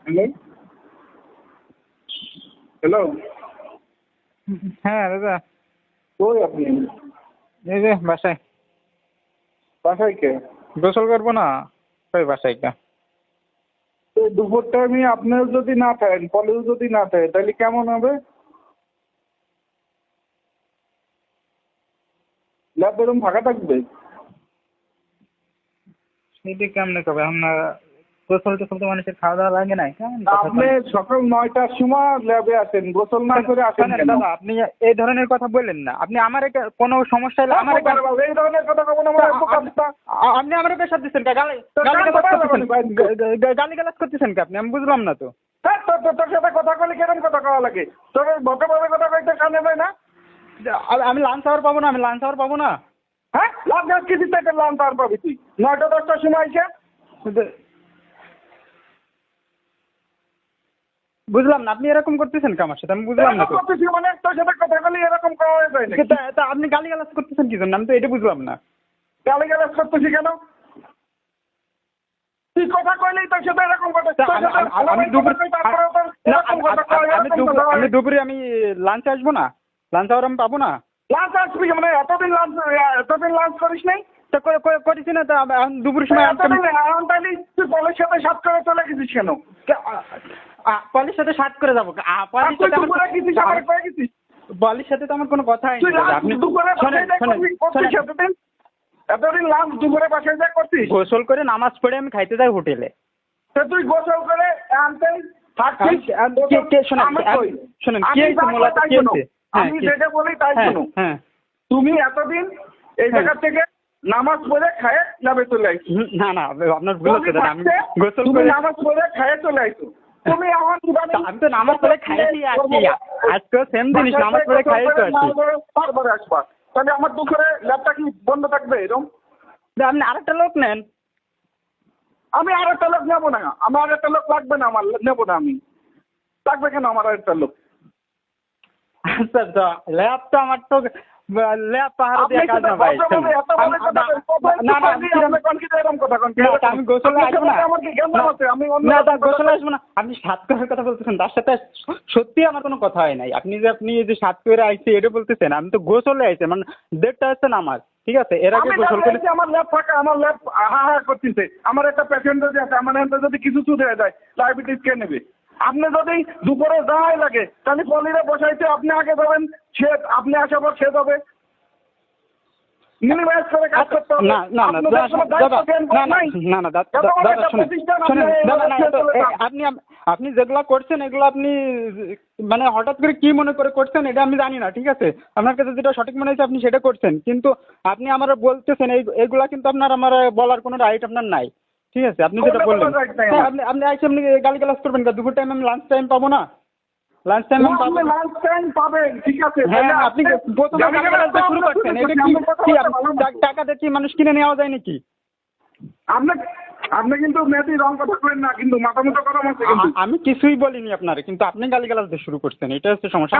Hello hello, হ্যাঁ দাদা, কই আপনি? এই যে বাসায়। বাসায় কে? গোসল করবো না, কই বাসায় কে? তো দুপুর টাইমে আপনিও যদি না থাকেন, পলেও যদি না থাকে, তাহলে কেমন হবে? ল্যাব বেরুম ফাঁকা থাকবে? সেটা কেমনে কবে? আপনার গোসল টোসল তো মানুষের খাওয়া দাওয়া লাগে না, কেমন কথা আপনি বলেন? সকাল 9টার সময় ল্যাবে আসেন, গোসল না করে আসেন শোনেন কেন? দাদা, আপনি এই ধরনের কথা বললেন না। আপনি আমার কোনো সমস্যা হলে আমার এই ধরনের কথা কখনো মনে হয় বোকা। আপনি আমার প্রেশার দিচ্ছেন কে? গালি গালাজ করতেছেন কে আপনি? আমি বুঝলাম না তো। হ্যাঁ, তোর সাথে কথা কইলে কেরম কথা কওয়া লাগে? তোর ভদ্রভাবে কথা কইতে কানে পায় না? আমি লাঞ্চ আওয়ার পাবো না? আমি লাঞ্চ আওয়ার পাবো না? হ্যাঁ, লাভ গাছ কিছু থেকে লাম তার পাবি তুই 9টা 10টার সময় এসে। বুঝলাম না, আপনি এরকম করতেছেন কে আমার সাথে? আমি বুঝলাম না তো। করতেছি মানে তোর সাথে কথা বলি এরকম করা হয়ে যায় নাকি? তা আপনি গালি গালাজ করতেছেন কি জন্য? আমি তো এটা বুঝলাম না। গালি গালাজ করতেছি কেন? তুই কথা কইলেই তোর সাথে এরকম কথা। আমি দুপুরে আমি লাঞ্চ আসবো না? লাঞ্চ আওয়ার আমি পাবো না? লাঞ্চ আসবি মানে এতদিন লাঞ্চ করিস নাই? তা করেছি না তো। এখন দুপুরের সময় এতদিন এখন তাহলে তুই বলের সাথে সাত করে চলে গেছিস কেন? পলির সাথে শার্ট করে যাবো? পলির তুই সাথে দুপুরে গেছিস আমার কয়ে গেছিস? পলির সাথে তো আমার কোনো কথা হয়নি। তুই আপনি দুপুরে বাসায় যা করছিস এতদিন লাঞ্চ দুপুরে বাসায় যা করছিস? গোসল করে নামাজ পড়ে আমি খাইতে যাই হোটেলে। তো তুই গোসল করে আনতেই থাকছিস। শোনেন কি হয়েছে মূলত, কি হয়েছে? আমি যেটা বলি তাই শোনো। হ্যাঁ, তুমি এতদিন এই জায়গা থেকে নামাজ পড়ে খায়ে যাবে চলে আইছো। না না, আপনার ভুল হচ্ছে দাদা। আমি গোসল তুমি করে নামাজ পড়ে খায়ে চলে আইছো। তুমি এখন আমি তো নামাজ পড়ে খাইছি আসছি। আজকেও সেম জিনিস, নামাজ পড়ে খাই তো আসছি। তারপরে আসবা, তাহলে আমার দুপুরে ল্যাবটা কি বন্ধ থাকবে এরকম? আপনি আরেকটা লোক নেন। আমি আর একটা লোক নেবো না, আমার আর একটা লোক লাগবে না, আমার নেবো না আমি। লাগবে কেন আমার আর একটা লোক? আচ্ছা আচ্ছা, ল্যাব তো আমার তো ল্যাব পাহাড় দিয়ে কাজ না ভাই। আমি গোসলে আসবো না। না গোসলে আসবো না। আপনি সাত করার কথা বলতেছেন, তার সাথে সত্যি আমার কোনো কথা হয় নাই। আপনি যে সাত করে আইসি এটা বলতেছেন, আমি তো গোসলে আইছি। মানে ডেটটা হচ্ছে নামাজ, ঠিক আছে? এর আগে গোসল করে আমার ল্যাব ফাঁকা, আমার ল্যাব হা করতেছে। আমার একটা পেশেন্ট যদি আছে, আমার হ্যান্ডে যদি কিছু চুট হয়ে যায়, ডায়াবেটিস কে নেবে? আপনি যদি দুপুরে যাওয়াই লাগে তাহলে পলিরে বসাইতে আপনি আগে যাবেন, সে আপনি আসার পর সে যাবে। মিনিমাইজ করে কাজ করতে হবে। না না না দাদা, আপনি যেগুলো করছেন এগুলো আপনি মানে হঠাৎ করে কি মনে করে করছেন এটা আমি জানি না, ঠিক আছে? আপনার কাছে যেটা সঠিক মনে হয়েছে আপনি সেটা করছেন, কিন্তু আপনি আমার বলতেছেন এইগুলা কিন্তু আমার বলার কোনো রাইট আপনার নাই, ঠিক আছে? আপনি যেটা বললেন আপনি আইসে আপনি গালিগালাজ করবেন, দুপুর টাইম আমি লাঞ্চ টাইম পাবো না? লাঞ্চ টাইম পাবেন, ঠিক আছে? হ্যাঁ, আপনি প্রথমে গালিগালাজ দিয়ে শুরু করছেন। এটা কি টাকা দিয়ে কি মানুষ কিনে নেওয়া যায় নাকি? আপনি কিন্তু মেয়েটি রং কথা করেন না, কিন্তু মাথা মতো কথা বলছে। কিন্তু আমি কিছুই বলিনি আপনারে, কিন্তু আপনি গালিগালাজ দিয়ে শুরু করছেন, এটা হচ্ছে সমস্যা।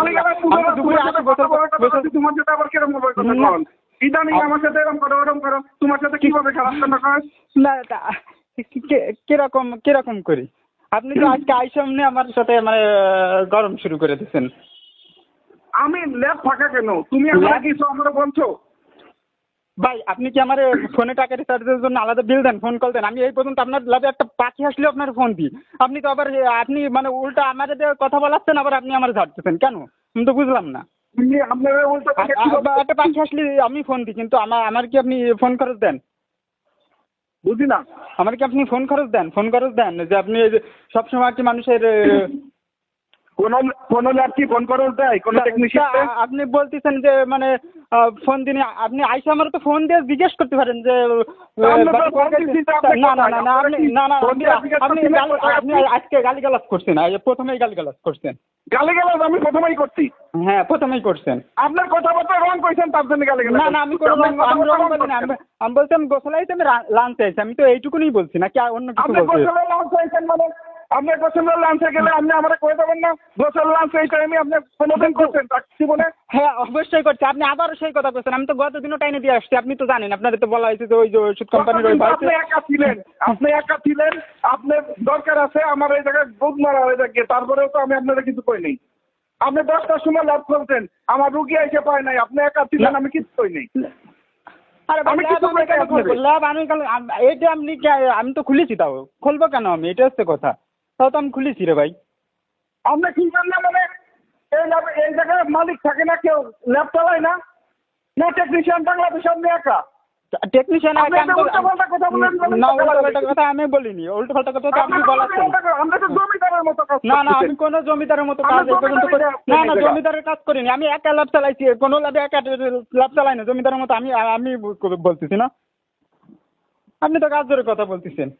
তোমার সাথে আবার কিরকম কথা বল? ইদানিং আমার সাথে এরকম করো ওরকম করো, তোমার সাথে কিভাবে খারাপ কথা কর? না কিরকম করি? আপনি তো আজকে আইসামনে আমার সাথে মানে গরম শুরু করে দিচ্ছেন। আমি ল্যাব ফাঁকা কেন? তুমি আমার কিছু আমরা বলছো? ভাই আপনি কি আমার ফোনে টাকা রিচার্জের জন্য আলাদা বিল দেন, ফোন কল দেন? আমি এই পর্যন্ত আপনার ল্যাবে একটা পাখি আসলেও আপনার ফোন দিই। আপনি তো আবার আপনি মানে উল্টা আমার কথা বলাচ্ছেন, আবার আপনি আমার ঝাড়তেছেন কেন? আমি তো বুঝলাম না। একটা পাখি আসলে আমি ফোন দিই, কিন্তু আমার কি আপনি ফোন খরচ দেন? বুঝি না। আমার কি আপনি ফোন খরচ দেন যে আপনি সবসময় কি মানুষের কোন ল্যাব কি ফোন খরচ দেয়? কোন টেকনিশিয়ান? আপনি বলতেছেন যে মানে ফোন দিন, আপনি আইসা আমার তো ফোন দিয়ে জিজ্ঞেস করতে পারেন যে আপনি আজকে গালিগালাজ করছেন, প্রথমেই গালিগালাজ করছেন। গালিগালাজ আমি প্রথমেই করছি? হ্যাঁ প্রথমেই করছেন। আপনার কথাবার্তা রং কইছেন, তার জন্য গালিগালাজ। না আমি কোনো রং বলি না। আমি বলছি আমি গোসল আইছি, আমি লাঞ্চ আইছি, আমি তো এইটুকুনি বলছি, নাকি অন্য কিছু বলছি? লাঞ্চ আইছেন মানে আপনি গোসলের লাঞ্চে গেলে আপনি আমার কয়ে দেবেন না গোসল লাঞ্চ এই টাইমে আপনি কোনোদিন করছেন জীবনে? হ্যাঁ অবশ্যই করছি। আপনি আবারও সেই কথা বলছেন। আমি তো গত দিনও টাইনে দিয়ে আসছি। আপনি তো জানেন, আপনাদের তো বলা হয়েছে যে ওই যে ওষুধ কোম্পানির ওই আপনি একা ছিলেন, আপনার দরকার আছে আমার এই জায়গায় দুধ মারা হয়ে থাকে, তারপরেও তো আমি আপনারা কিছু কই নাই। আপনি 10টার সময় ল্যাব খুলছেন, আমার রুগী এসে পায় নাই, আপনি একা ছিলেন, আমি কিছু কই নাই। আরে আমি ভাই, কিছু ল্যাব আমি কেন খুলবো? ল্যাব আমি কেন? এইটা আমি তো খুলেছি, তাও খুলবো কেন আমি? এটা হচ্ছে কথা। তাও তো আমি খুলেছি রে ভাই। আপনি খুলবেন না মানে এই জায়গায় মালিক থাকে না, কেউ ল্যাব চালায় না, না টেকনিশিয়ান বাংলাদেশ আপনি একা? টেকনিশিয়ান আপনি একটা উল্টাপাল্টা কথা বলেন, না, উল্টোপাল্টা কথা আমি বলিনি। উল্টোপাল্টা কথা তো আপনি বলাচ্ছেন। আমরা তো জমিদারের মতো কাজ না না, করতেছি। আমি কোনো জমিদারের মতো কাজ এই পর্যন্ত করি না। না, জমিদারের কাজ করিনি। আমি একা ল্যাব চালাইছি, কোনো ল্যাবে একা ল্যাব চালাই না। জমিদারের মতো আমি বলতেছি না। আপনি তো গাছরের কথা বলতেছেন।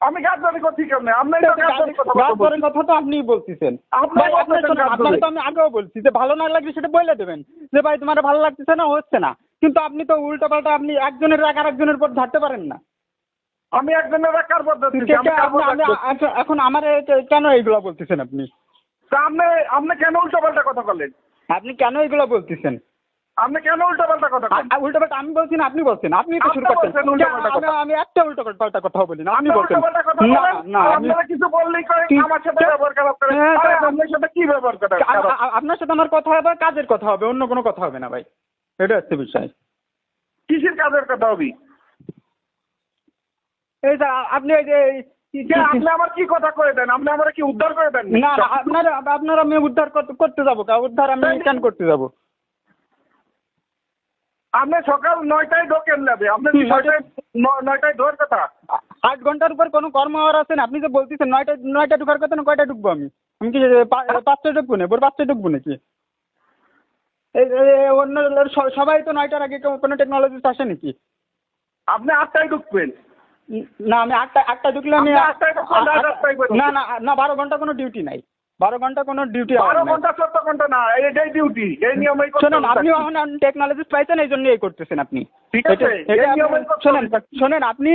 আমি গাছবাড়ি করছি কেমনে? আপনি তো গাছবাড়ির কথা গাছরের কথা তো আপনিই বলতেছেন। ভাই আপনার তো আমি আগেও বলছি যে ভালো না লাগলে সেটা বলে দেবেন যে ভাই তোমার ভালো লাগতেছে না, হচ্ছে না। কিন্তু আপনি তো উল্টোপাল্টা আপনি একজনের রাগ আর একজনের উপর ঝাড়তে পারেন না। আমি একজনের রাখার পদ্ধতি এখন আমার কেন এইগুলো বলতেছেন আপনি? আপনি কেন উল্টোপাল্টা কথা বলেন? আপনি কেন এইগুলো বলতেছেন? আপনি কেন উল্টোপাল্টা কথা বলেন? উল্টোপাল্টা আমি বলছি না, আপনি বলছেন। আপনি তো শুরু করছেন। আমি একটা উল্টোপাল্টা কথা বলি না, আপনি বলছেন। না, আপনারা কিছু বললেই করে আমার সাথে ব্যবহার খারাপ করেন। আপনার সাথে কি ব্যবহার করেন? আপনার সাথে আমার কথা হবে, কাজের কথা হবে, অন্য কোনো কথা হবে না ভাই। এটা হচ্ছে বিষয়। কিসের কাজের কথা হবে? এই যে আপনি ওই যে আপনি আমার কি কথা করে দেন? আপনি আমার কি উদ্ধার করে দেন? না, আপনার আমি উদ্ধার করতে যাবো। উদ্ধার আমি কেন করতে যাবো? আপনি সকাল 9টায় ঢোকেন যাবে, আপনি 9টায় ঢোকার কথা। 8 ঘন্টার উপর কোনো কর্ম হওয়ার আছে না? আপনি যে বলতেছেন 9টায় ঢোকার কথা না, কয়টায় ঢুকবো আমি? আমি কি 5টায় ঢুকবো না? ভোর 5টায় ঢুকবো নাকি? অন্য সবাই তো 9টার আগে কোনো টেকনোলজিস্ট আসে নাকি? আপনি 8টায় ঢুকবেন। না, আমি 8টায় ঢুকলে আমি আপনি 8টায় ঢুকবেন, 8টায় বেরোবেন। না 12 ঘন্টা কোনো ডিউটি নাই। 12 ঘন্টা কোনো ডিউটি 12 ঘন্টা 14 ঘন্টা না, এটাই ডিউটি, এই নিয়মেই করতে শোনেন, হবে। আপনি এখন টেকনোলজিস্ট পাইছেন, এই জন্য এই করতেছেন আপনি। ঠিক আছে, এই নিয়মেই করতে হবে। শোনেন আপনি